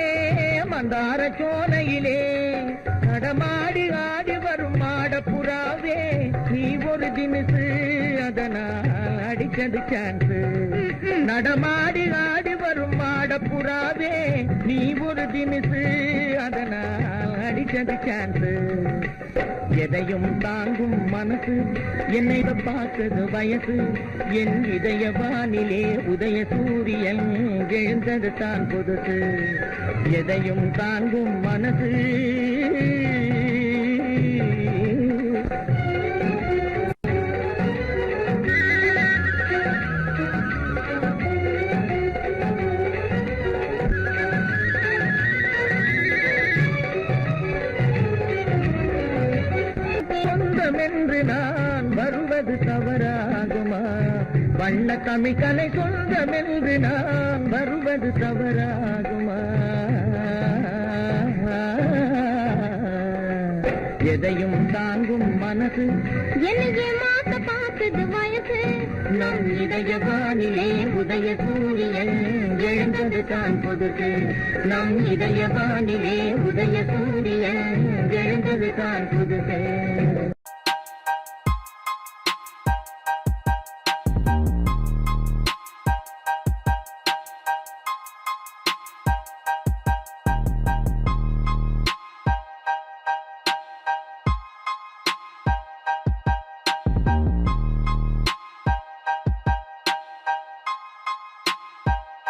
சோலையிலே மந்தார சோலையிலே நடமாடி ஆடி வரும் மாடப்புறாவே நீ ஒரு தினசு அதனால் அடிச்சது சான்ஸ் நடமாடி ஆடி வரும் மாடப்புறாவே நீ ஒரு தினசு அதனால் அடிச்சது சான்ஸ் எதையும் தாங்கும் மனசு என்னை பார்த்தது வயசு என் இதய வானிலே உதய சூரியன் எழுந்தது தான் புதுசு எதையும் தாங்கும் மனசு சொந்தமென்று நான் வருவது தவறாகுமா வண்ண தமிழ் கலை சொந்தமென்று நான் வருவது தவறாகுமா எதையும் தாங்கும் மனசு என்னையே மாத்த பார்த்தது வயசு நம் இதய வானிலே உதய சூரியன் எழுந்தது தான் புதுசு நம் இதய வானிலே உதய சூரியன் எழுந்தது தான் புதுசு